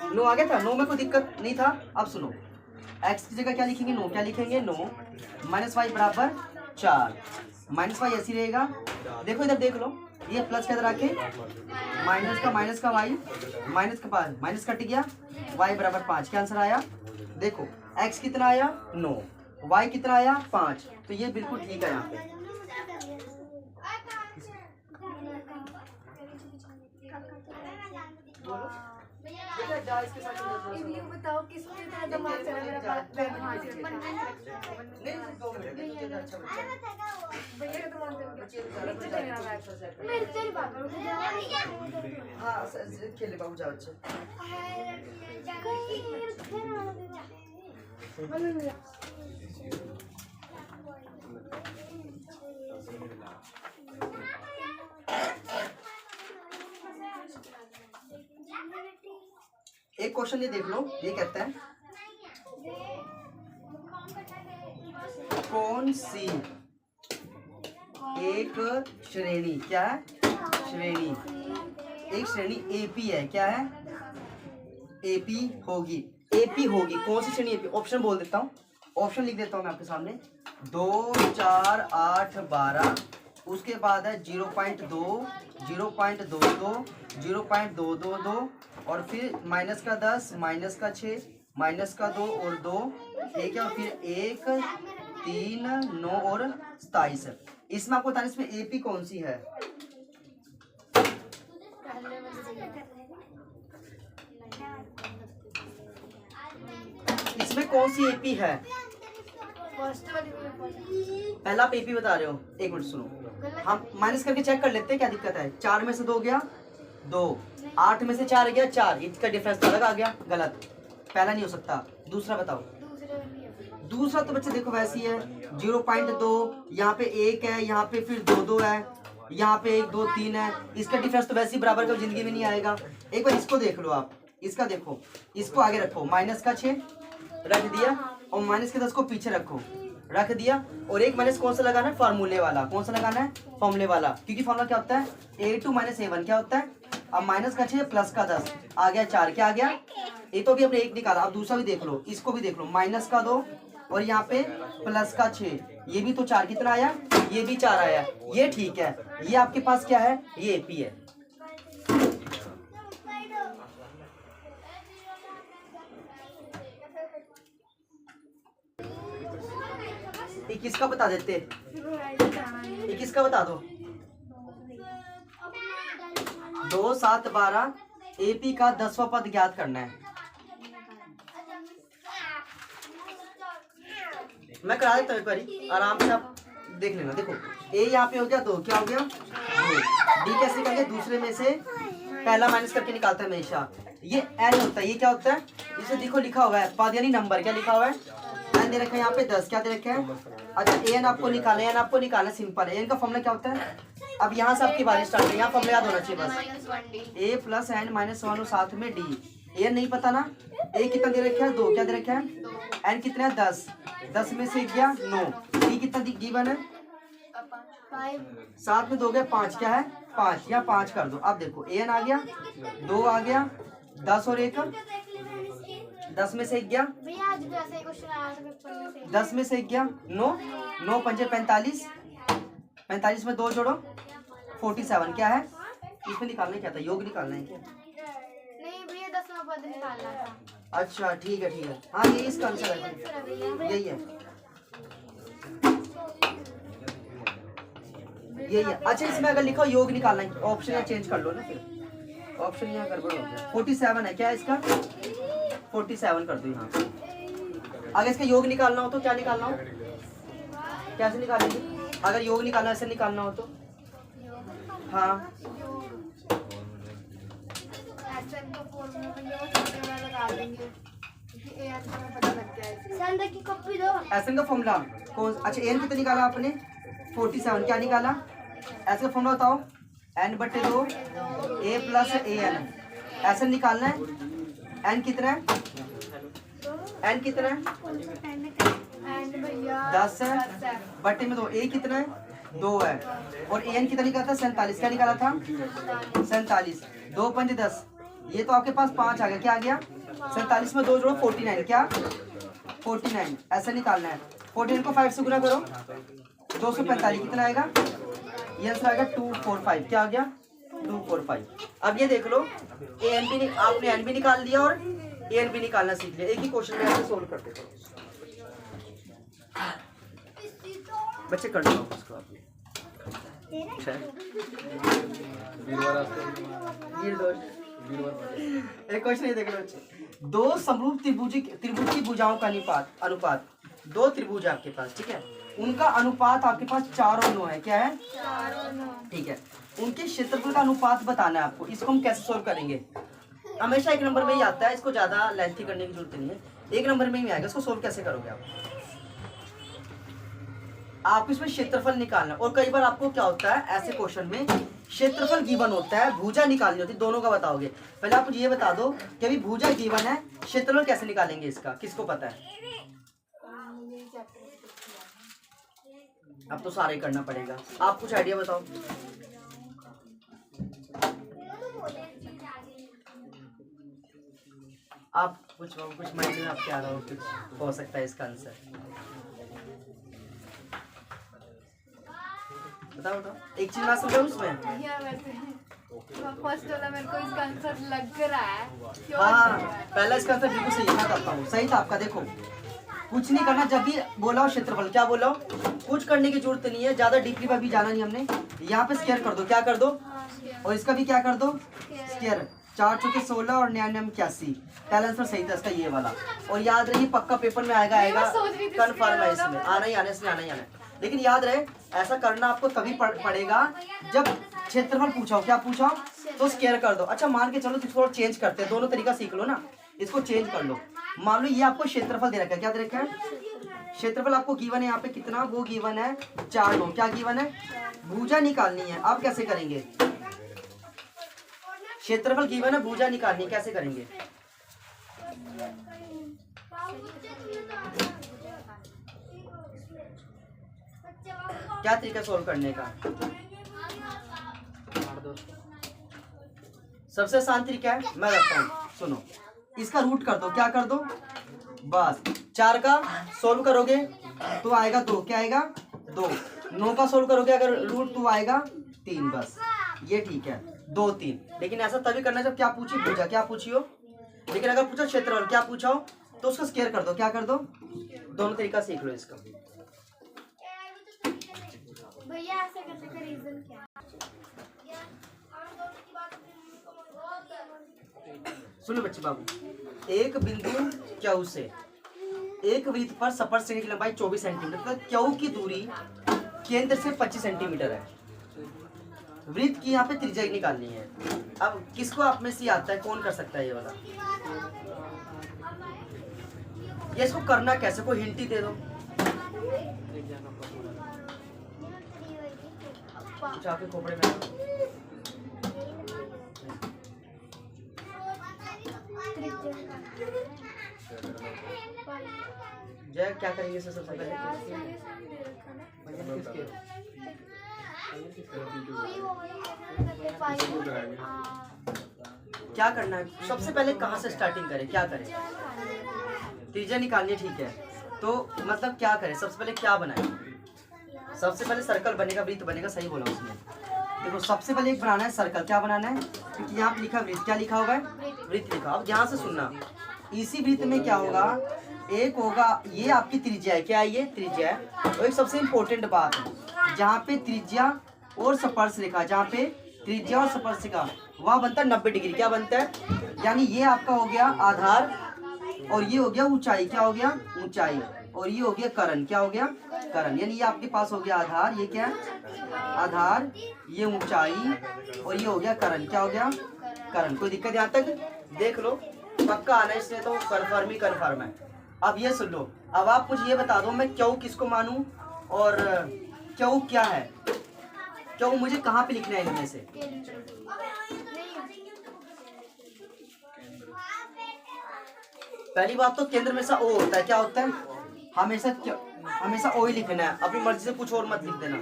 No आ गया था, no में कोई दिक्कत नहीं था। अब सुनो, x की जगह क्या लिखेंगे, नो, क्या लिखेंगे, नो माइनस वाई बराबर 4, माइनस वाई ऐसी रहेगा। देखो इधर देख लो, ये प्लस के इधर आके माइनस का वाई, माइनस का 5, माइनस कट गया, वाई बराबर 5। क्या आंसर आया, देखो x कितना आया 9, y कितना आया 5, तो ये बिल्कुल ठीक है यहाँ पे। बताओ किसने इतना दिमाग चला मेरा खेले बाबू जाओ अच्छे। एक क्वेश्चन ये देख लो, ये कहता है कौन सी एक श्रेणी, क्या है श्रेणी, एक श्रेणी एपी है, क्या है एपी होगी, एपी होगी, कौन सी श्रेणी एपी। ऑप्शन बोल देता हूँ, ऑप्शन लिख देता हूँ मैं आपके सामने, 2, 4, 8, 12, उसके बाद है 0.2, 0.22, 0.222 और फिर माइनस का 10, माइनस का 6, माइनस का 2 और 2, ठीक है, और फिर 1, 3, 9 और 27। इसमें आपको बताना इसमें एपी कौन सी है। इसमें कौन सी एपी है, पहला आप एपी बता रहे हो, एक मिनट सुनो, हम माइनस करके चेक कर लेते हैं क्या दिक्कत है। 4 में से 2 गया 2, 8 में से 4 गया 4, इसका डिफरेंस तो अलग आ गया, गलत, पहला नहीं हो सकता। दूसरा बताओ, दूसरा तो बच्चे देखो वैसी है, 0.2, यहाँ पे 1 है, यहाँ पे फिर 2 है, यहाँ पे 1, 2, 3 है, इसका डिफरेंस तो वैसे ही बराबर का जिंदगी में नहीं आएगा। एक बार इसको देख लो आप, इसका देखो, इसको आगे रखो, माइनस का 6 रख दिया और माइनस के 10 को पीछे रखो, रख दिया, और एक माइनस कौन सा लगाना है, फार्मूले वाला, कौन सा लगाना है, फॉर्मूले वाला, क्योंकि फॉर्मूला क्या होता है, a2 - a1 क्या होता है। अब माइनस का 6 प्लस का 10 आ गया 4, क्या आ गया, ये तो भी हमने 1 निकाला। अब दूसरा भी देख लो, इसको भी देख लो, माइनस का 2 और यहाँ पे प्लस का 6, ये भी तो 4, कितना आया, ये भी 4 आया, ये ठीक है, ये आपके पास क्या है, ये एपी है। एक किसका बता देते, एक किसका बता दो, 2, 7, 12 एपी का 10वां पद ज्ञात करना है। मैं करा देता हूँ एक बारी, आराम से आप देख लेना। देखो ए यहाँ पे हो गया 2, क्या हो गया 2, डी कैसे निकालेंगे, दूसरे में से पहला माइनस करके निकालता है हमेशा, ये एन होता है, ये क्या होता है, इसे देखो लिखा हुआ है पद यानी नंबर, क्या लिखा हुआ है, एन दे रखा है यहाँ पे 10, क्या दे रखा है। अच्छा एन आपको निकालना है, एन आपको निकालना है, सिंपल है, एन का फॉर्मूला क्या होता है। अब यहाँ से आपकी बारी स्टार्ट है, यहाँ फॉर्मूला याद होना चाहिए बस, ए प्लस एन माइनस 1 और साथ में डी। एन नहीं पता ना, ए कितना दे रखा है 2, क्या दे रखा है, एन कितना है 10, 10 में से गया 9, डी कितना गिवन है 7 में 2 गया 5, क्या है 5, या 5 कर दो। अब देखो एन आ गया 2 आ गया 10 और 1, 10 में से 1 गया, 10 में से 1 गया 9, 9 पंजे 45, 45 में 2 जोड़ो 47, क्या है इसमें निकालना क्या था, योग निकालना है क्या, नहीं भैया 10वां पद निकालना था। अच्छा ठीक है, हाँ ये इसका आंसर है, यही है, यही है। अच्छा इसमें अगर लिखो योग निकालना है, ऑप्शन यहाँ चेंज कर लो ना, फिर ऑप्शन यहाँ गड़बड़ हो गया, 47 है, क्या है इसका 47 कर दो यहाँ। अगर इसका योग निकालना हो तो क्या निकालना हो, कैसे निकालेंगे, अगर योग निकालना ऐसे निकालना हो तो, हाँ एन का फॉर्मूला कौन, अच्छा एन कितना निकाला आपने 47, क्या निकाला, ऐसे का फॉर्मूला बताओ, n/2 a plus A N, ऐसे निकालना है, एन कितना है, एन कितना है 10 है, बटे में 2, ए कितना है 2 है, और ए एन कितना निकाला था 47, क्या निकाला था 47, 2 पंजे 10, ये तो आपके पास 5 आ गया, क्या आ गया 47 में 2 जोड़ो 49, क्या 49, ऐसा निकालना है। 49 को 5 से गुना करो 245, कितना आएगा, ये आंसर आएगा 245, क्या आ गया 245। अब ये देख लो ए एन बी, आपने एन बी निकाल दिया और ए एन बी निकालना सीख लिया, एक ही क्वेश्चन में ऐसे सोल्व करते थे बच्चे, कर लो उसको आप। एक क्वेश्चन ये देख लो बच्चे, दो समरूप त्रिभुज की भुजाओं का अनुपात, दो त्रिभुज आपके पास, ठीक है, उनका अनुपात आपके पास 4 और 9 है, क्या है 4 और 9, ठीक है, उनके क्षेत्रफल का अनुपात बताना है आपको। इसको हम कैसे सोल्व करेंगे, हमेशा 1 नंबर में ही आता है, इसको ज्यादा लेंथी करने की जरूरत नहीं है, 1 नंबर में ही आएगा। इसको सोल्व कैसे करोगे आप इसमें क्षेत्रफल निकालना, और कई बार आपको क्या होता है ऐसे क्वेश्चन में क्षेत्रफल गिवन होता है, भुजा निकालनी होती है, दोनों का बताओगे। पहले आप मुझे ये बता दो कि अभी भुजा गिवन है, क्षेत्रफल कैसे निकालेंगे इसका, किसको पता है? अब तो सारे ही करना पड़ेगा, आप कुछ आइडिया बताओ। आप कुछ माइंड में आपके आ रहा हो, कुछ हो सकता है इसका आंसर, बताओ। एक चीज ना समझो उसमें, फर्स्ट वाला मेरे को इसका आंसर लग रहा है। हाँ पहला इसका आंसर बिल्कुल सही है, करता हूँ सही था आपका। देखो कुछ नहीं करना, जब भी बोला हो क्षेत्रफल, क्या बोला हो, कुछ करने की जरूरत नहीं है, ज्यादा डीपली में भी जाना नहीं हमने। यहाँ पे स्क्वायर कर दो, क्या कर दो, और इसका भी क्या कर दो स्क्वायर, 4 चौके 16 और 99 81, पहला आंसर सही था इसका ये वाला। और याद रहिए पक्का पेपर में आएगा कन्फर्म है, इसमें आना ही आना, इसमें आना ही आना। लेकिन याद रहे ऐसा करना आपको तभी पड़ेगा जब क्षेत्रफल पूछा हो, क्या पूछा हो तो स्क्वायर कर दो। अच्छा मान के चलो थोड़ा चेंज करते हैं, दोनों तरीका सीख लो ना, इसको चेंज कर लो। मान लो ये आपको क्षेत्रफल दे रखा है, क्या दे रखा है क्षेत्रफल आपको गिवन है, यहाँ पे कितना वो गिवन है 4 9, क्या गिवन है, भुजा निकालनी है। आप कैसे करेंगे, क्षेत्रफल गिवन है, भुजा निकालनी है, कैसे करेंगे? क्या तरीका सोल्व करने का? सबसे आसान तरीका है, मैं रखता हूँ, सुनो। इसका रूट कर दो, क्या कर दो, बस 4 का सोल्व करोगे तो आएगा 2, क्या आएगा 2। 9 का सोल्व करोगे अगर रूट 2 आएगा 3, बस ये ठीक है 2 3। लेकिन ऐसा तभी करना जब क्या पूछी, भुजा क्या पूछी हो। लेकिन अगर पूछा क्षेत्रफल क्या पूछा हो तो उसको स्क्वायर कर दो, क्या कर दो, दोनों तरीका सीख लो इसका। भैया ऐसे करने का रीजन क्या है? सुनो बच्चे बाबू, एक बिंदु क्यू से एक वृत्त पर स्पर्श रेखा की लंबाई 24 सेंटीमीटर, तो क्यू की दूरी केंद्र से 25 सेंटीमीटर है। वृत्त की यहाँ पे त्रिज्या निकालनी है। अब किसको आप में से आता है, कौन कर सकता है ये वाला? ये इसको करना कैसे, कोई हिंट ही दे दो। कुछ आपके खोपड़े में जय क्या करेंगे सबसे पहले, क्या करना है सबसे पहले, कहाँ से स्टार्टिंग करें, क्या करें? त्रिज्या निकालनी है, ठीक है। तो मतलब क्या करें, सबसे पहले क्या बनाए? सबसे पहले सर्कल बनेगा, वृत्त बनेगा, सही बोला उसने। देखो सबसे पहले एक बनाना है सर्कल, क्या बनाना है, क्योंकि यहाँ पे लिखा वृत्त, क्या लिखा होगा वृत्त लिखा। अब ध्यान से सुनना, इसी वृत्त में क्या होगा, एक होगा ये आपकी त्रिज्या है, क्या है ये त्रिज्या है। और एक सबसे इम्पोर्टेंट बात है, जहाँ पे त्रिज्या और स्पर्श रेखा, जहाँ पे त्रिज्या और स्पर्श रेखा वहाँ बनता है 90 डिग्री, क्या बनता है, यानी ये आपका हो गया आधार और ये हो गया ऊंचाई, क्या हो गया ऊंचाई, और ये हो गया करण, क्या हो गया करण। यानी ये आपके पास हो गया आधार, ये क्या है आधार, ये ऊंचाई, और ये हो गया करण, क्या हो गया करण। कोई दिक्कत यहाँ तक? देख लो पक्का आना, इसलिए तो कन्फर्म ही कन्फर्म है। अब ये सुन लो, अब आप मुझे ये बता दो मैं क्यों किसको मानूं और क्यों क्या है, क्यों मुझे कहाँ पे लिखना है इनमें से। पहली बात तो केंद्र में सा ओ होता है, क्या होता है हमेशा ओ ही लिखना है, अपनी मर्जी से कुछ और मत लिख देना।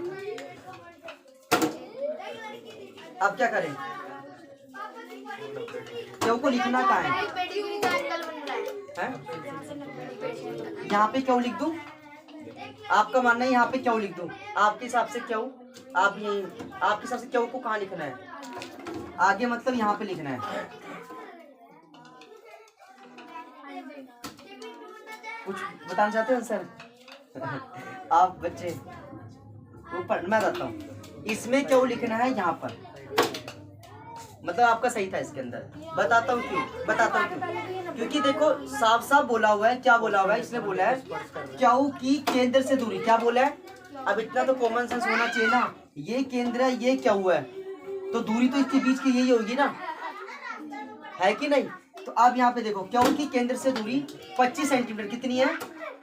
अब क्या करें, क्यू को लिखना कहाँ है? पेडिग्री का अंकल बन रहा है। हैं? यहाँ पे क्यू लिख दूं? आपका मानना है यहाँ पे क्यू लिख दूं? आपके हिसाब से क्यू, आप यही आपके हिसाब से क्यू को कहाँ लिखना है? आगे मतलब यहाँ पे लिखना है। कुछ बताना चाहते हो सर? आप बच्चे ऊपर मैं बताता हूँ, इसमें क्यों लिखना है यहाँ पर, मतलब आपका सही था इसके अंदर। बताता हूँ क्यों, क्योंकि देखो साफ साफ बोला हुआ है। क्या बोला हुआ है? इसने बोला है क्यू की केंद्र से दूरी। क्या बोला है? अब इतना तो कॉमन सेंस होना चाहिए ना, ये केंद्र है, ये क्यू है, तो दूरी तो इसके बीच की यही होगी ना, है कि नहीं? तो अब यहाँ पे देखो क्यू की केंद्र से दूरी 25 सेंटीमीटर, कितनी है?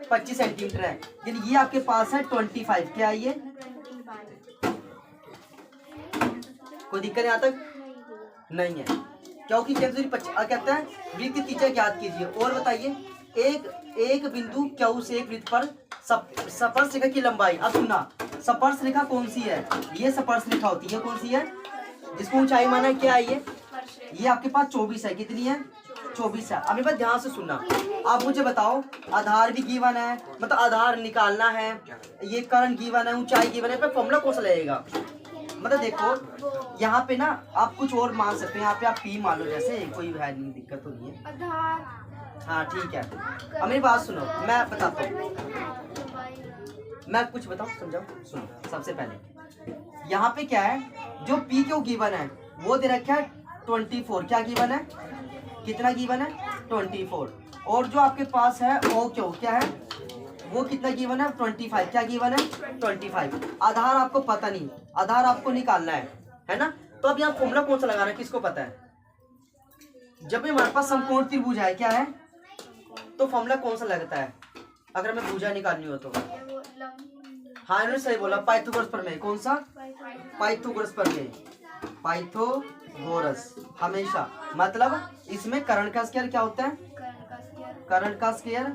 25 सेंटीमीटर है। यानी ये आपके पास है 25। क्या है ये? कोई दिक्कत यहाँ तक नहीं है? क्यू की केंद्र से दूरी 25। कहता है वृत्त की त्रिज्या ज्ञात कीजिए। और बताइए एक बिंदु क्यू से एक वृत्त पर स्पर्श रेखा की लंबाई। अब सुनना, स्पर्श रेखा कौन सी है? ये स्पर्श रेखा होती है। कौन सी है? जिसको ऊंचाई माना है। क्या है ये आपके पास 24 है। कितनी है? 24 है। अब ये बात ध्यान से सुनना। आप मुझे बताओ, आधार भी गिवन है, मतलब आधार निकालना है, ये कर्ण गिवन है, ऊंचाई गिवन है, पर फॉर्मूला कौन सा लगेगा? मतलब देखो यहाँ पे ना आप कुछ और मान सकते हैं। यहाँ पे आप पी मान लो, जैसे कोई है नहीं, दिक्कत तो नहीं है। आधार। हाँ ठीक है। अब मेरी बात सुनो, मैं बताता हूँ, मैं कुछ बताऊँ, समझाओ। सुनो, सबसे पहले यहाँ पे क्या है, जो पी क्यू गिवन है वो दे रखा है 24। क्या गिवन है? कितना गिवन है? 24। और जो आपके पास है ओ क्यू, क्या है वो, कितना गिवन है? 25। क्या गिवन है? 25। आधार आपको पता नहीं, आधार आपको निकालना है ना? तो अब यहाँ फॉर्मूला कौन सा लगाना है, किसको पता है? जब भी हमारे पास समकोण त्रिभुज है, क्या है, तो फॉर्मूला कौन सा लगता है अगर हमें भुजा निकालनी हो तो? हाँ इन्होंने सही बोला, पाइथागोरस प्रमेय। कौन सा? पाइथागोरस प्रमेय। पाइथागोरस हमेशा, मतलब इसमें कर्ण का स्क्वायर क्या होता है? कर्ण का स्क्वायर,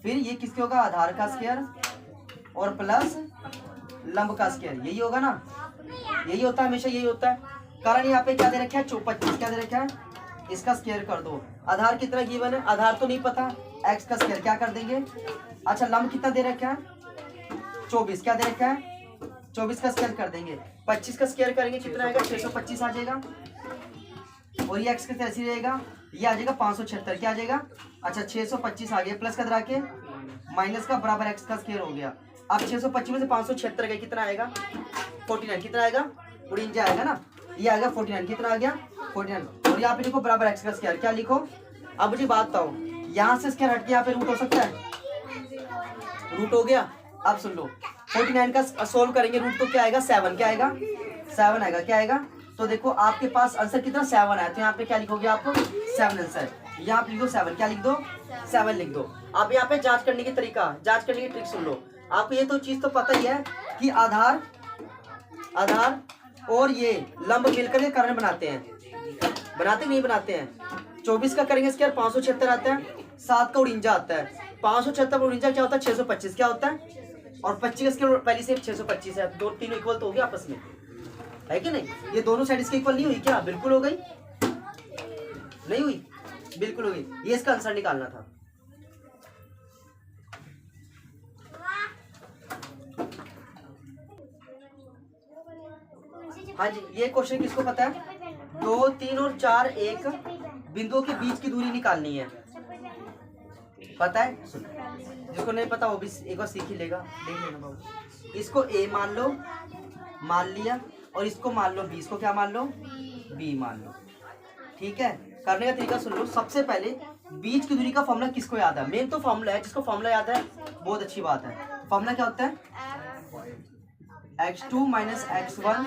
फिर ये किसके होगा? आधार का स्क्वायर, और प्लस लंब का स्क्वायर। यही होगा ना? यही होता है, हमेशा यही होता है। कर्ण यहाँ पे क्या दे रखा है? 25। क्या दे रखा है? इसका स्क्वायर कर दो। आधार कितना गिवन है? आधार तो नहीं पता, एक्स का स्क्वायर क्या कर देंगे? अच्छा, लंब कितना दे रखा है? 24। क्या दे रखा है? 24 का स्क्वायर कर देंगे। 25 का स्क्वायर करेंगे, कितना आएगा? 625 आ जाएगा। और ये एक्स का ऐसे रहेगा, ये आ जाएगा 576। क्या आ जाएगा? अच्छा 625 आ गया, प्लस का दरा के माइनस का बराबर एक्स का स्क्वायर हो गया। अब 625 में से 576 गए, कितना आएगा? 49। कितना आएगा? 49 आएगा ना, ये आएगा 49। कितना आ गया? 49। और यहाँ पे लिखो बराबर एक्स का स्क्वायर। क्या लिखो? अब मुझे बात बताओ, यहाँ से स्क्वायर हट के यहाँ पे रूट हो सकता है? रूट हो गया। अब सुन लो, 49 का सोल्व करेंगे, रूट तो क्या आएगा? 7। क्या आएगा? 7 आएगा। क्या आएगा? तो देखो आपके पास आंसर कितना? 7 आया। तो यहाँ पे क्या लिखोगे आप? 7 आंसर। यहाँ पे लिखो 7। क्या लिख दो? 7 लिख दो। आप यहाँ पे जांच करने की तरीका, जांच करने की ट्रिक सुन लो। आपको ये तो चीज तो पता ही है कि आधार और ये लंब मिलकर के कर्ण बनाते हैं, बनाते नहीं बनाते हैं? 24 का करेंगे स्क्वायर 576 आता है, 7 का 49 आता है। 576 और 49 क्या होता है? 625। क्या होता है? और 25 का स्क्वायर पहले से 625 है, दो तीनों इक्वल तो हो गया आपस में, है कि नहीं? ये दोनों साइड इसके इक्वल नहीं हुई क्या? बिल्कुल हो गई। नहीं हुई? बिल्कुल हो गई। ये इसका आंसर निकालना था। हाँ जी, ये क्वेश्चन किसको पता है? 2, 3 और 4 एक बिंदुओं के बीच की दूरी निकालनी है। पता है? जिसको नहीं पता वो भी एक बार सीख ही लेगा, देख लेना बाबू। इसको ए मान लो, मान लिया, और इसको मान लो बी। इसको क्या मान लो? बी मान लो। ठीक है, करने का तरीका सुन लो। सबसे पहले बीच की दूरी का फॉर्मूला किसको याद है? मेन तो फॉर्मूला है, जिसको फॉर्मूला याद है बहुत अच्छी बात है। फॉर्मूला क्या होता है? x2 माइनस x1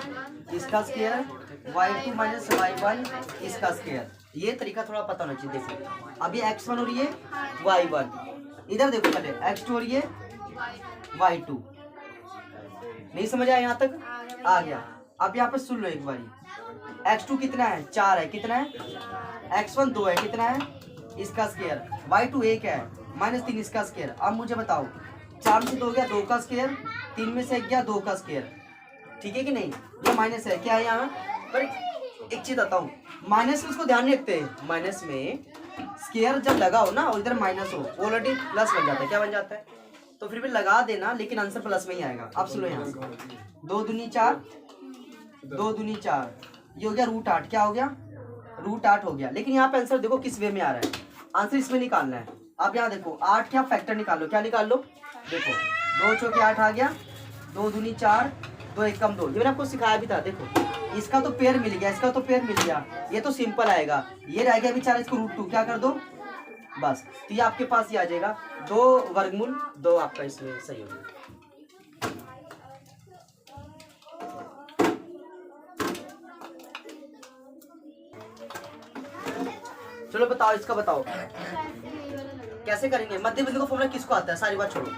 इसका स्क्वायर, y2 माइनस y1 इसका स्क्वायर। ये तरीका थोड़ा पता होना चाहिए। देखो अब ये x1 और ये y1, इधर देखो पहले x2 और ये y2। नहीं समझ आया? यहाँ तक आ गया। अब यहाँ पे सुन लो एक बारी, x2 कितना है? 4 है। कितना है? x1 2 है। कितना है? इसका स्क्वायर। y2 1 है, माइनस 3 इसका स्क्वायर। अब मुझे बताओ, 4 में से 2 गया 2 का स्क्वायर, 3 में से 1 गया 2 का स्क्वायर। ठीक है कि नहीं? ये माइनस है। क्या है यहाँ पर? एक चीज बताऊँ, माइनस में इसको ध्यान नहीं रखते, माइनस में स्केयर जब लगा हो ना और इधर माइनस हो ऑलरेडी प्लस बन जाता है, क्या बन जाता है? तो फिर भी लगा देना, लेकिन आंसर प्लस में ही आएगा। अब सुनो यहाँ से 2 दूनी 4, 2 दूनी 4, ये हो गया √8, क्या हो गया? √8 हो गया। लेकिन यहाँ पे आंसर देखो किस वे में आ रहा है, आंसर इसमें निकालना है। अब यहाँ देखो 8 क्या फैक्टर निकालो, क्या निकाल लो? देखो 2 चौके 8 आ गया, 2 दूनी 4, 2 एक कम 2, ये मैंने आपको सिखाया भी था। देखो इसका तो पेयर मिल गया, इसका तो पेयर मिल गया, ये तो सिंपल आएगा। ये रह गया बेचारा, इसको √2 क्या कर दो बस, तो ये आपके पास ही आ जाएगा 2 वर्गमूल 2 आपका इसमें सही हो गया। चलो बताओ, इसका बताओ कैसे करेंगे। मध्य बिंदु का फॉर्मूला किसको आता है? सारी बात छोड़ो,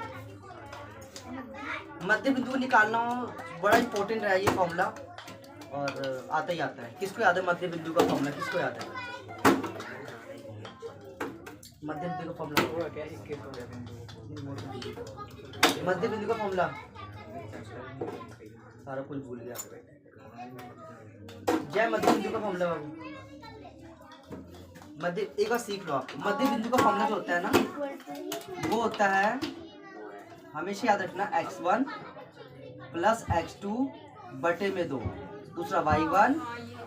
मध्य बिंदु को निकालना बड़ा इंपॉर्टेंट है ये फॉर्मूला, और आता ही आता है। किसको याद है मध्य बिंदु का फॉर्मूला? किसको याद है मध्य बिंदु का फॉर्मूला? मध्य बिंदु का फॉर्मूला सारा कुछ भूल गया। जय मध्य बिंदु का फॉर्मूला बाबू, मध्य एक बार सीख लो आप। मध्य बिंदु का फॉर्मूला जो होता है ना, वो होता है, हमेशा याद रखना, x1 प्लस x2 बटे में 2, दूसरा y1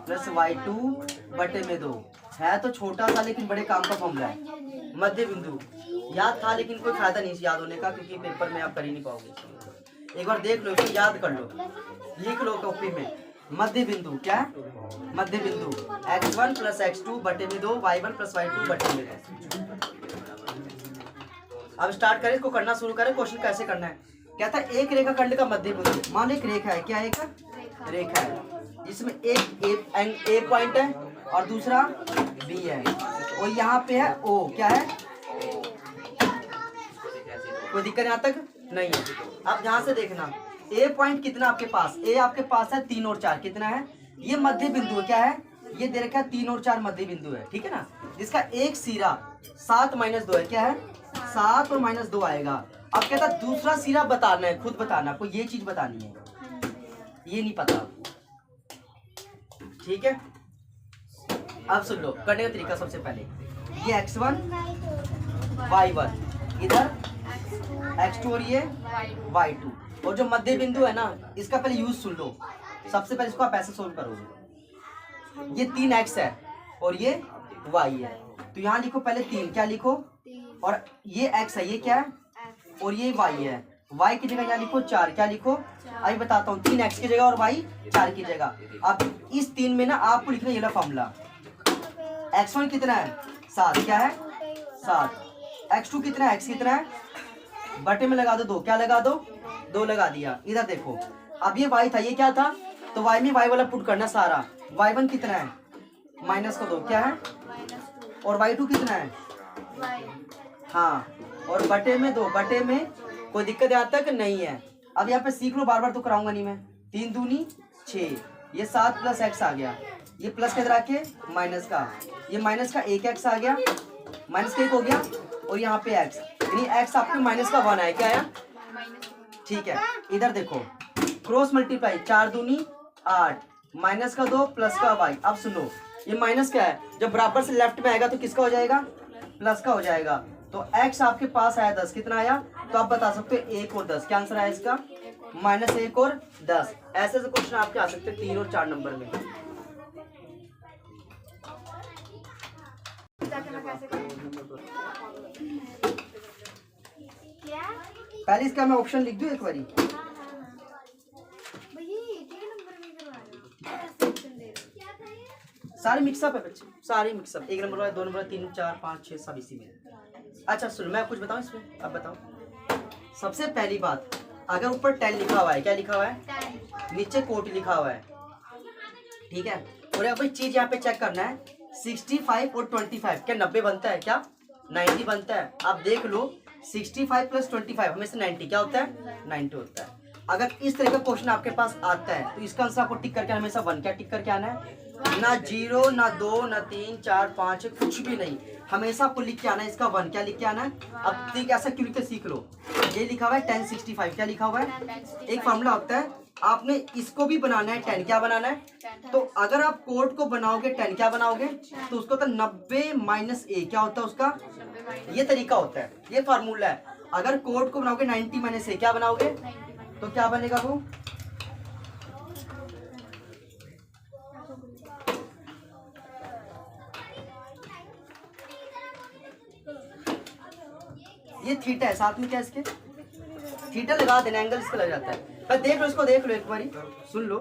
प्लस y2 बटे में 2। है तो छोटा सा लेकिन बड़े काम का फॉर्मूला है। मध्य बिंदु याद था लेकिन कोई फायदा नहीं याद होने का, क्योंकि पेपर में आप कर ही नहीं पाओगे। एक बार देख लो, इसको याद कर लो, लिख लो कॉपी में। मध्य बिंदु क्या है? मध्य बिंदु x1 प्लस x2 बटे में 2, y1 प्लस y2 बटे में 2। अब स्टार्ट करें, इसको करना शुरू करें। क्वेश्चन कैसे करना है? कहता है एक रेखाखंड का मध्य बिंदु, मान एक रेखा है, क्या एक रेखा है, इसमें एक ए पॉइंट है और दूसरा बी है, और यहाँ पे है ओ, क्या है? कोई दिक्कत यहाँ तक नहीं है। अब यहाँ से देखना ए पॉइंट कितना आपके पास, ए आपके पास है 3 और 4, कितना है? ये मध्य बिंदु क्या है? ये दे रखा है 3 और 4 मध्य बिंदु है, ठीक है ना। जिसका एक सिरा 7 - 2 है, क्या है? 7 और -2 आएगा। अब कहता है दूसरा सिरा बताना है, खुद बताना, आपको ये चीज बतानी है, ये नहीं पता, ठीक है। अब सुन लो करने का तरीका। सबसे पहले ये x1 y1, इधर x2 और ये y2, और जो मध्य बिंदु है ना, इसका पहले यूज सुन लो। सबसे पहले इसको आप ऐसे सोल्व करोगे, ये 3x है और ये y है, तो यहाँ लिखो पहले 3, क्या लिखो? और ये x है, ये क्या है? और ये y है, y की जगह यहाँ लिखो 4, क्या लिखो? अभी बताता हूँ, 3x की जगह और y 4 की जगह। अब इस 3 में ना आपको लिखना ये फॉर्मूला। x1 कितना है? 7, क्या है? 7। x2 कितना है? x कितना है? बटे में लगा दो 2, क्या लगा दो? 2 लगा दिया। इधर देखो, अब ये y था, ये क्या था? तो y में y वाला पुट करना सारा। y1 कितना है? -2, क्या है? और y2 कितना है? हाँ, और बटे में 2, बटे में कोई दिक्कत यहाँ तक नहीं है। अब यहाँ पे सीख लो, बार बार तो कराऊंगा नहीं मैं। 3 दूनी 6, ये 7 प्लस x आ गया, ये प्लस के इधर आके माइनस का, ये माइनस का 1x आ गया, माइनस का 1 हो गया, और यहाँ पे x, यानी x आपके माइनस का 1 आया, क्या आया? ठीक है। इधर देखो क्रॉस मल्टीप्लाई, 4 दूनी 8, माइनस का 2 प्लस का y। अब सुनो, ये माइनस क्या है? जब बराबर से लेफ्ट में आएगा तो किसका हो जाएगा? प्लस का हो जाएगा। तो x आपके पास आया 10, कितना आया? तो आप बता सकते हो 1 और 10, क्या आंसर आया इसका? -1 और 10। ऐसे से क्वेश्चन आपके आ सकते हैं 3 और 4 नंबर में। पहले इसका मैं ऑप्शन लिख दूं एक बारी। सारे मिक्सअप है बच्चे, सारे मिक्सअप, 1 नंबर वाला, 2 नंबर वाला, 3 4 5 6 सब इसी में। अच्छा सुनो, मैं कुछ बताऊं इसमें, अब बताओ। सबसे पहली बात, अगर ऊपर 10 लिखा हुआ है, क्या लिखा हुआ है? नीचे कोट लिखा हुआ है, ठीक है। और अब चीज यहाँ पे चेक करना है, 65 और 25, क्या 90 बनता है? क्या 90 बनता है? आप देख लो, 65 + 25 हमेशा 90 क्या होता है? 90 होता है। अगर इस तरह का क्वेश्चन आपके पास आता है तो इसका आंसर आपको टिक करके हमेशा 1, क्या टिक करके आना है? ना 0, ना 2, ना 3 4 5, कुछ भी नहीं, हमेशा आपको लिख के आना है इसका 1, क्या लिख के आना है? अब ठीक ऐसा क्यों लिखते सीख लो। ये लिखा हुआ है 1065, क्या लिखा हुआ है? एक फॉर्मूला होता है आपने इसको भी बनाना है 10, क्या बनाना है? तो अगर आप कोट को बनाओगे 10, क्या बनाओगे? तो उसको होता है 90 माइनस ए, क्या होता है उसका? ये तरीका होता है, ये फार्मूला है। अगर कोट को बनाओगे 90 माइनस ए, क्या बनाओगे? तो क्या बनेगा वो? ये थीटा है, साथ में क्या इसके? थीटा लगा देना, एंगल इसका लग जाता है। पर देख लो इसको, देख लो एक बारी, सुन लो।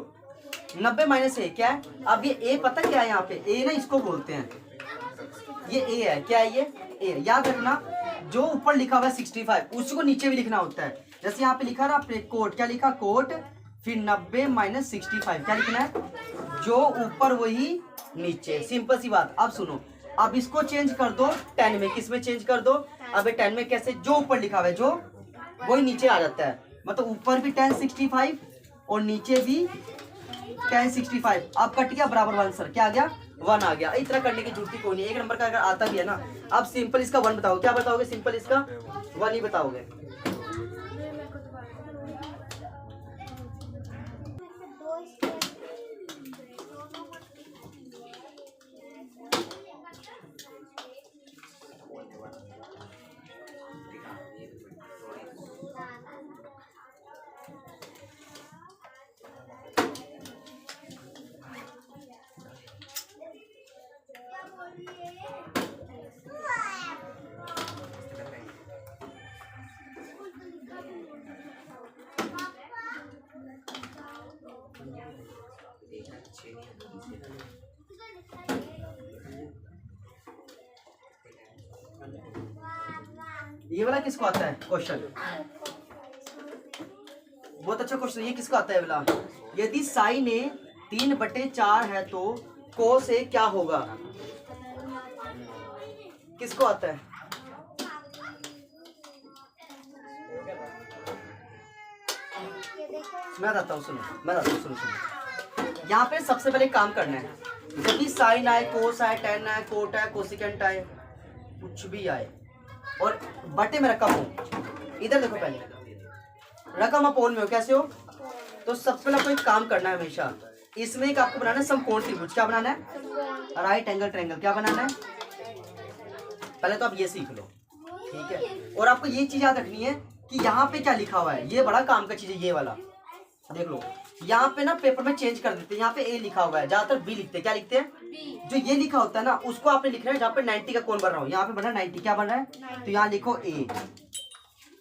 90 माइनस ए क्या है? अब ये ए पता क्या है? यहाँ पे ए ना इसको बोलते हैं, ये ए है, क्या है ये? ए। याद रखना जो ऊपर लिखा हुआ है 65 उसको नीचे भी लिखना होता है। जैसे यहाँ पे लिखा ना आपने कोट, क्या लिखा? कोट, फिर 90 माइनस 65, क्या लिखना है? जो ऊपर वही नीचे, सिंपल सी बात। अब सुनो, अब इसको चेंज कर दो 10 में, किस में चेंज कर दो? अब 10 में कैसे? जो ऊपर लिखा हुआ है जो वही नीचे आ जाता है, मतलब ऊपर भी 1065 और नीचे भी 1065। अब कट गया बराबर 1 सर, क्या आ गया? 1 आ गया। इतना करने की जरूरत ही कोई नहीं, एक नंबर का अगर आता भी है ना। अब सिंपल इसका 1 बताओ, क्या बताओगे? सिंपल इसका 1 ही बताओगे। ये वाला किसको आता है क्वेश्चन? बहुत अच्छा क्वेश्चन। ये किसको आता है वाला? यदि साइन ए 3/4 है तो कोस ए क्या होगा? किसको आता है? मैं बताता हूँ, सुनो, मैं बताता हूँ, सुनो। यहाँ पे सबसे पहले काम करना है, यदि साइन आए, कोस आए, टेन आए, कोट आए, कोसिकेंट आए, कुछ भी आए और बटे में रकम हो, इधर देखो पहले रकम अपोन में हो, कैसे हो? तो सबसे पहले आपको एक काम करना है, हमेशा इसमें एक आपको बनाना है समकोण त्रिभुज। क्या बनाना है? Right angle triangle. क्या बनाना है? पहले तो आप ये सीख लो, ठीक है? और आपको ये चीज याद रखनी है कि यहाँ पे क्या लिखा हुआ है, ये बड़ा काम का चीज है। ये वाला देख लो, यहाँ पे ना पेपर में चेंज कर देते हैं, यहाँ पे ए लिखा हुआ है, ज्यादातर बी लिखते हैं। क्या लिखते हैं? जो ये लिखा होता है ना उसको आपने लिखना है जहाँ पे 90 का कोण बन रहा हो। यहाँ पे बना 90, क्या बन रहा है? तो यहाँ लिखो ए,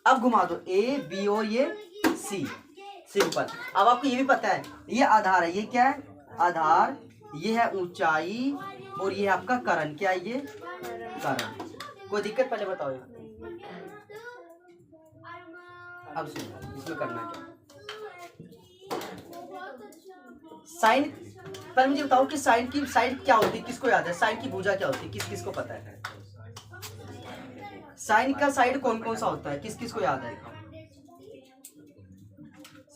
अब घुमा दो ए बी और ये सी, सिंपल। अब आपको ये भी पता है ये आधार है, ये क्या है? आधार, ये है ऊंचाई और ये है आपका करण। क्या है ये? करण। कोई दिक्कत? पहले बताओ यार। अब सुनो, इसमें करना क्या? साइन, पहले मुझे बताओ कि साइन की साइड क्या होती है? किसको याद है? साइन की भुजा क्या होती है? किस किस को पता है? साइन का साइड कौन कौन सा होता है? किस किस को याद है?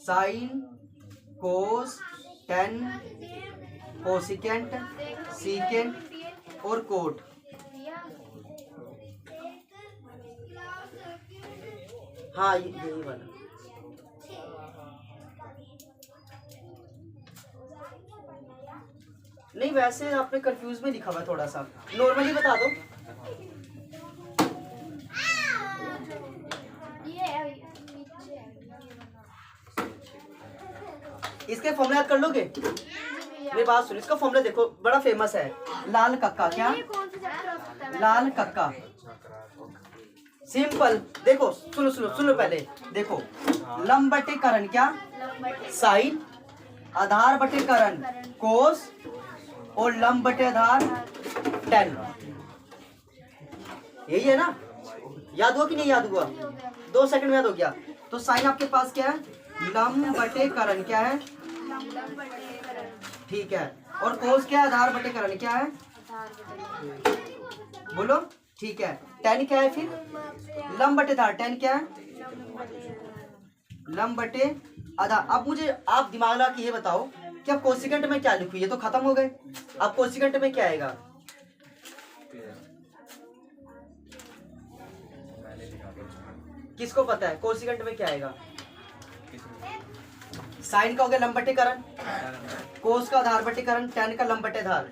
साइन, कोस, टेन, कोसिकेंट, सीकेंट और कोट। हाँ यही वाला। नहीं वैसे आपने कंफ्यूज में लिखा हुआ थोड़ा सा, नॉर्मली बता दो। इसके फॉर्मूला याद कर लोगे? मेरी बात सुनो, इसका फॉर्मूला देखो, बड़ा फेमस है, लाल कक्का। क्या? लाल कक्का। सिंपल, देखो सुनो सुनो सुनो, पहले देखो, लंब बटे करण, क्या? साइन, आधार बटे करण कोस और लंब बटे आधार टेन। यही है ना? याद हुआ कि नहीं याद हुआ? 2 सेकंड में याद हो गया। तो साइन आपके पास क्या है? लंब बटे करण। क्या है? ठीक है। और कोस क्या है? आधार बटे करण। क्या है? बोलो। ठीक है। टेन क्या है फिर? लंब बटे आधार। टेन क्या है? लंब बटे आधार। अब मुझे आप दिमाग लगा के ये बताओ कि अब कोसिकेंट में क्या लिखूं? ये तो खत्म हो गए, अब कोसिकेंट में क्या आएगा? किसको पता है कोसिकेंट में क्या आएगा? साइन का हो गया लंब बटे करण, कोस का आधार बटे करण, tan का लंब बटे आधार।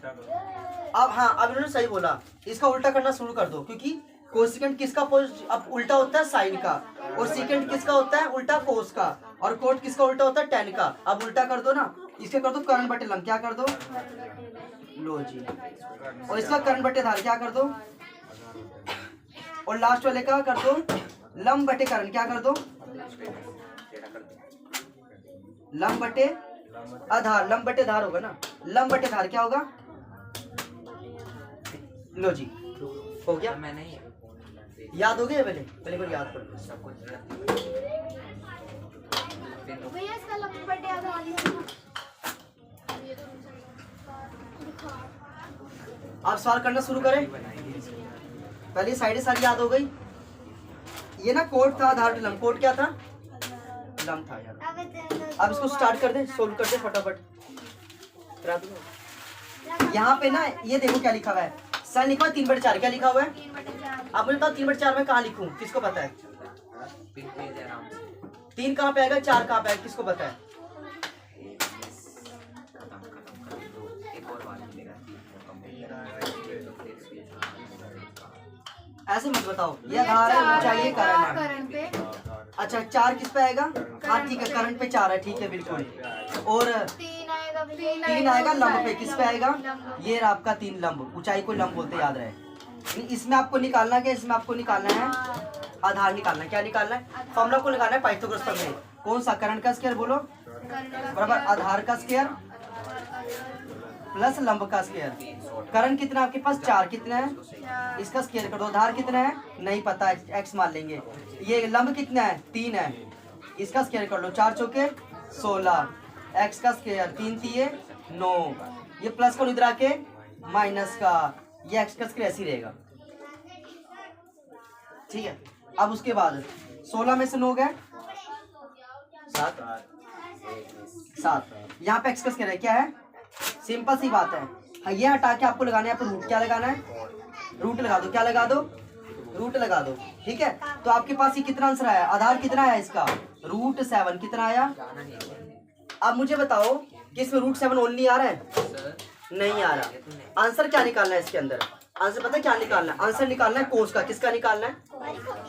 अब हाँ, अब इन्होंने सही बोला, इसका उल्टा करना शुरू कर दो, क्योंकि कोसिकेंट किसका अब उल्टा होता है साइन का, और सीकेंट किसका होता है उल्टा कोस का, और कोट किसका उल्टा होता है tan का। अब उल्टा कर दो ना, इसके कर दो करण बटे लंब, क्या कर दो, लो जी, और इसका करण बटे आधार क्या कर दो, और लास्ट वाले का कर दो लंब बटे करण, क्या कर दो, लंब बटे आधार, लंब बटे आधार होगा ना, लंब बटे आधार क्या होगा, लो जी हो गया। मैंने याद हो गया, पहले पहले को याद कर लो सब कुछ भैया इसका लंबा बटे आधार लिखना। आप सवाल करना शुरू करें। पहले साइड सारी याद हो गई। ये ना कोट था आधार लंब, कोट क्या था, लंब था यार। अब इसको स्टार्ट कर दे, सोल्व कर दे फटाफट करा दो। यहाँ पे ना ये देखो क्या लिखा हुआ है, साइन लिखा हुआ 3/4, क्या लिखा हुआ है, 3/4। आप मुझे बताओ 3/4 में कहाँ लिखूं, किसको पता है, पिन पे दे आराम से 3 कहाँ पे आएगा, 4 कहाँ पे आएगा, किसको पता है, खत्म कर दो, एक और बार मिलेगा ऐसे मत बताओ, ये आधार है, ऊंचाई है, करण है। करण पे अच्छा 4 किस पे आएगा, हाँ ठीक है, करंट पे 4 है, ठीक है बिल्कुल, और 3 आएगा, 3 आएगा लंब पे, किस पे आएगा, लंब। ये रहा आपका 3 लंब, ऊंचाई को लंब बोलते, याद रहे। इसमें आपको निकालना क्या, इसमें आपको निकालना है आधार, निकालना है, क्या निकालना है, फॉर्मूला को निकालना है पाइथागोरस प्रमेय। कौन सा, करंट का स्क्वायर बोलो, बराबर आधार का स्क्वायर प्लस लंब का स्क्वायर। करंट कितना आपके पास, 4, कितना है, इसका स्क्वायर कर दो, आधार कितना है नहीं पता, एक्स मान लेंगे। ये लंब कितना है, 3 है, इसका स्क्वायर कर लो, 4 चौके 16, एक्स का स्क्वायर 3 तिये 9, ये प्लस को इधर आके माइनस का, ये एक्स का स्क्वायर ऐसे ही रहेगा, ठीक है। अब उसके बाद 16 में से 9 गए 7, यहाँ पे एक्स का स्क्वायर है, क्या है, सिंपल सी बात है। हाँ, ये हटा के आपको लगाना है, यहाँ पे रूट क्या लगाना है, रूट लगा दो, क्या लगा दो, रूट लगा दो, ठीक है। तो आपके पास ये कितना आंसर आया, आधार कितना आया इसका, √7, कितना आया। अब मुझे बताओ कि इसमें √7 ओनली आ रहा है, नहीं आ रहा। आंसर क्या निकालना है इसके अंदर, आंसर पता है क्या निकालना है, आंसर निकालना है कोस का, किसका निकालना है,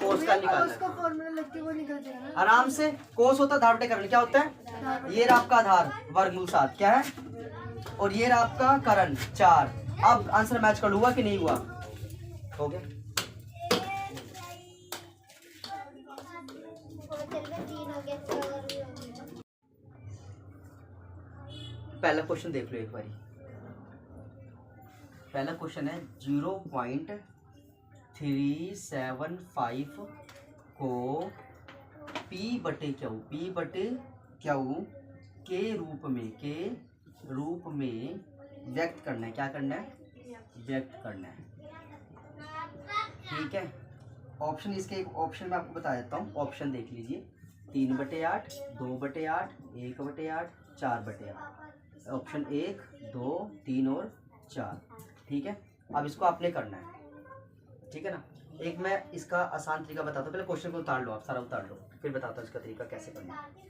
कोस का निकालना है। उसका फॉर्मूला लिख के वो निकल जाएगा ना। आराम से, कोस होता है आधार बटे करण, क्या होता है, ये रहा आपका आधार वर्गमूल 7 क्या है, और ये रहा आपका करण 4। अब आंसर मैच कर हुआ कि नहीं हुआ, हो गया। पहला क्वेश्चन देख लो एक बारी। पहला क्वेश्चन है 0.375 को P बटे क्यू के रूप में व्यक्त करना है, क्या करना है, व्यक्त करना है, ठीक है। ऑप्शन इसके एक ऑप्शन में आपको बता देता हूँ, ऑप्शन देख लीजिए, 3/8, 2/8, 1/8, 4/8, ऑप्शन 1, 2, 3 और 4, ठीक है। अब इसको आपने करना है, ठीक है ना। एक मैं इसका आसान तरीका बताता हूँ, पहले क्वेश्चन को उतार लो, आप सारा उतार लो, फिर बताता हूँ इसका तरीका कैसे करना है।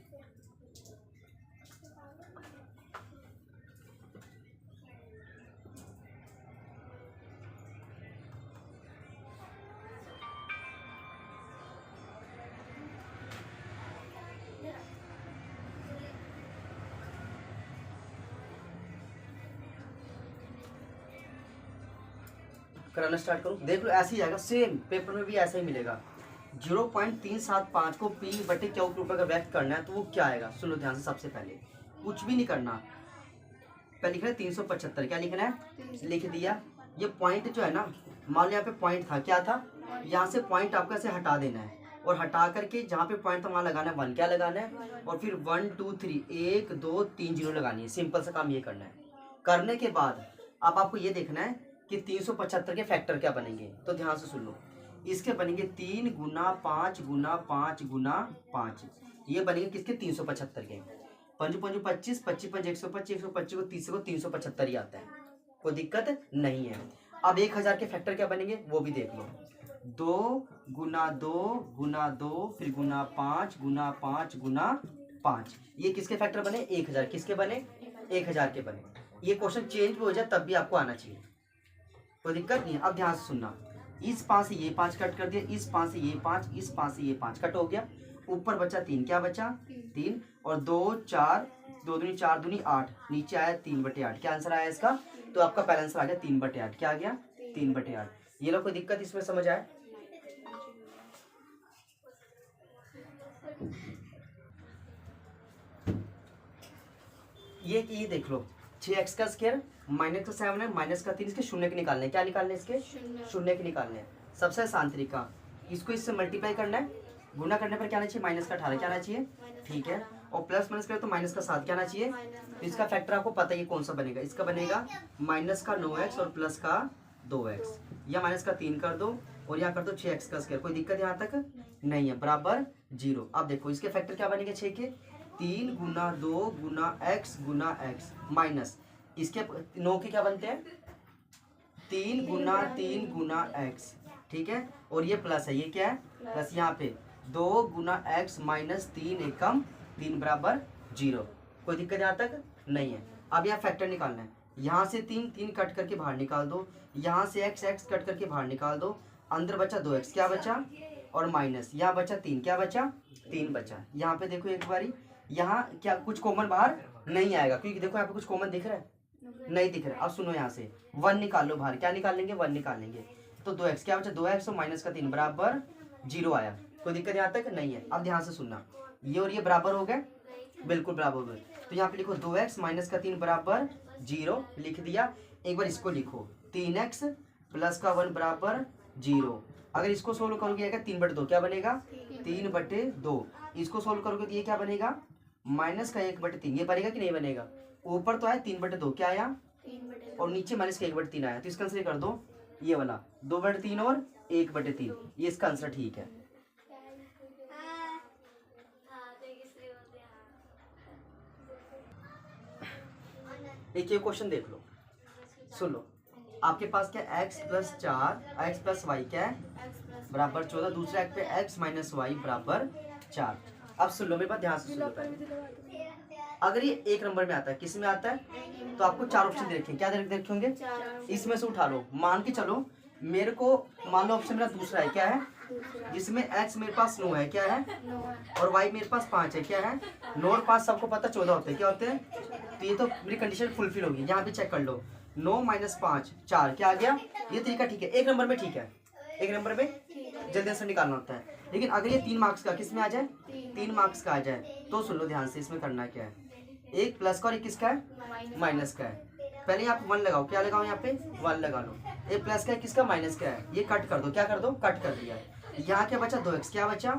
कराना स्टार्ट करूँ, देख लो ऐसे ही आएगा, सेम पेपर में भी ऐसा ही मिलेगा। 0.375 को P बटे क्यू के ऊपर अगर व्यक्त करना है तो वो क्या आएगा, सुनो ध्यान से। सबसे पहले कुछ भी नहीं करना, पहले लिखना है 375, क्या लिखना है, लिख दिया। ये पॉइंट जो है ना, मान लो यहाँ पे पॉइंट था, क्या था, यहाँ से पॉइंट आपको ऐसे हटा देना है, और हटा करके जहाँ पे पॉइंट था वहाँ लगाना है 1, क्या लगाना है, और फिर 1 2 3 1 2 3 0 लगानी है। सिंपल सा काम ये करना है। करने के बाद अब आपको ये देखना है कि 375 के फैक्टर क्या बनेंगे, तो ध्यान से सुन लो। इसके बनेंगे 3 गुना 5 गुना 5 गुना 5, ये बनेंगे किसके, 375 के। 5 5 25, 25 5 125, 125 को 30 को 375 ही आता है, कोई दिक्कत नहीं है। अब 1000 के फैक्टर क्या बनेंगे वो भी देख लो, 2 गुना 2 गुना 2 फिर गुना 5 गुना 5 गुना 5। ये किसके फैक्टर बने? 1000। किसके बने? 1000 के बने। ये क्वेश्चन चेंज भी हो जाए तब भी आपको आना चाहिए, कोई दिक्कत नहीं है। अब ध्यान से सुनना, इस 5 से ये 5 कट कर दिया, इस 5 से ये 5, इस 5 से ये 5 कट हो गया, ऊपर बचा 3। क्या बचा? 3 और 2 4, 2 दूनी 4 दूनी 8, नीचे आया 3/8। क्या आंसर आया इसका? तो आपका पहला आंसर आ गया 3/8। क्या आ गया? 3/8। ये लोग कोई दिक्कत इसमें समझ आए? ये देख लो, 6x का स्क्वायर माइनस का 7 है, माइनस का 3, इसके शून्य के निकालने हैं। क्या निकालने हैं? इसके शून्य के निकालने हैं। सबसे आसान तरीका, इसको इससे मल्टीप्लाई करना है, गुना करने पर क्या आना चाहिए? माइनस का 18। क्या आना चाहिए? ठीक है। और प्लस माइनस करें तो माइनस का 7। क्या आना चाहिए? तो इसका फैक्टर आपको पता है कौन सा बनेगा। इसका बनेगा माइनस का 9x और प्लस का 2x, या माइनस का 3 कर दो और यहाँ कर दो 6x का स्क्वायर। कोई दिक्कत यहाँ तक नहीं है, बराबर 0। अब देखो इसके फैक्टर क्या बनेंगे? 6 के 3 गुना 2 गुना x गुना x माइनस इसके 9 के क्या बनते हैं? 3 गुना x, ठीक है। और ये प्लस है, ये क्या है? प्लस। यहाँ पे 2 गुना x माइनस 3 एकम 3 बराबर 0। कोई दिक्कत यहाँ तक नहीं है। अब यहाँ फैक्टर निकालना है, यहाँ से 3 कट करके बाहर निकाल दो, यहाँ से x कट करके बाहर निकाल दो, अंदर बचा 2x। क्या बचा? और माइनस यहाँ बचा 3। क्या बचा? 3 बचा। यहाँ पे देखो एक बारी, यहाँ क्या कुछ कॉमन बाहर नहीं आएगा, क्योंकि देखो यहाँ पे कुछ कॉमन दिख रहा है? नहीं दिख रहा है। अब सुनो, यहाँ से 1 निकाल लो बाहर। क्या निकालेंगे? 1 निकालेंगे तो 2x। क्या बचा? 2x और माइनस का 3 बराबर 0 आया। कोई दिक्कत यहाँ तक नहीं है। अब ध्यान से सुनना, ये और ये बराबर हो गए, बिल्कुल बराबर हो गए। तो यहाँ पे लिखो 2x माइनस का 3 बराबर 0 लिख दिया। एक बार इसको लिखो, 3x प्लस का 1 बराबर 0। अगर इसको सोल्व करोगे 3/2। क्या बनेगा? 3/2। इसको सोल्व करोगे तो ये क्या बनेगा? माइनस का 1/3। ये बनेगा कि नहीं बनेगा? ऊपर तो आया 3/2, क्या आया? और नीचे माइनस का 1/3 आया। तो इसका आंसर कर दो ये वाला, 2/3 और 1/3। ये इसका आंसर ठीक है। एक ये क्वेश्चन देख लो, सुन लो। आपके पास क्या? x plus 4 x plus Y क्या है? बराबर 14। दूसरा एक पे x माइनस वाई बराबर 4। अब सुन लो मेरे बात ध्यान से सुन लो पहले। अगर ये 1 नंबर में आता है, किस में आता है? तो आपको 4 ऑप्शन दे रखे हैं। क्या देखे होंगे? इसमें से उठा लो। मान के चलो मेरे को, मान लो ऑप्शन मेरा दूसरा है, क्या है? जिसमें x मेरे पास 9 है, क्या है? और y मेरे पास 5 है, क्या है? 9 और 5 सबको पता 14 होते हैं। क्या होते हैं? तो ये तो मेरी कंडीशन फुलफिल होगी। यहाँ पे चेक कर लो, 9 माइनस 5 4। क्या आ गया? ये तरीका ठीक है, 1 नंबर में ठीक है। 1 नंबर में जल्दी से निकालना होता है। लेकिन अगर ये 3 मार्क्स का किस में आ जाए? 3 मार्क्स का आ जाए तो सुन लो ध्यान से, इसमें करना क्या है? एक प्लस का और एक किसका है? माइनस का है। पहले यहाँ पे 1 लगाओ। क्या लगाओ? यहाँ पे 1 लगा लो। एक प्लस का है, किसका? माइनस का है। ये कट कर दो। क्या कर दो? कट कर दिया। यहाँ क्या बचा? 2x। क्या बचा?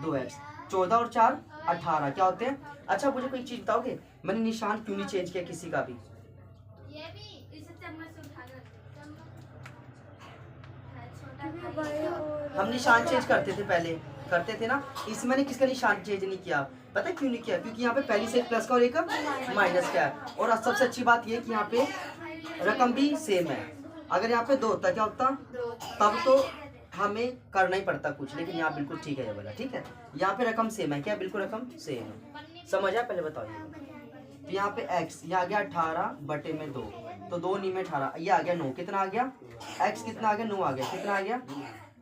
2x। 14 और 4 18। क्या होते हैं? अच्छा मुझे कोई चीज बताओगे, मैंने निशान क्यों नहीं चेंज किया किसी का भी? हम निशान चेंज करते थे पहले, करते थे ना। इसमें मैंने किसका निशान चेंज नहीं किया, पता है क्यों नहीं किया? क्योंकि यहाँ पे पहली से एक प्लस का और एक माइनस का है। और सबसे अच्छी बात ये कि यहाँ पे रकम भी सेम है। अगर यहाँ पे 2 होता, क्या होता? तब तो हमें करना ही पड़ता कुछ, लेकिन यहाँ बिल्कुल ठीक है ये वाला, ठीक है। यहाँ पे रकम सेम है, क्या? बिल्कुल रकम सेम है। समझ आया? पहले बताओ। तो यहाँ पे x ये आ गया 18/2, तो 2 नी में 18, ये आ गया 9। कितना आ गया? x कितना आ गया? 9 आ गया। कितना आ गया?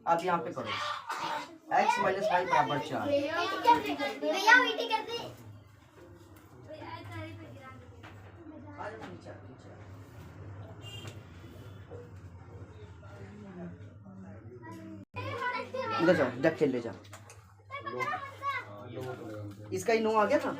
अब यहाँ पे करो x माइनस वाई बराबर 4। इधर जाओ, डक खेल ले जाओ। इसका ही 9 आ गया था।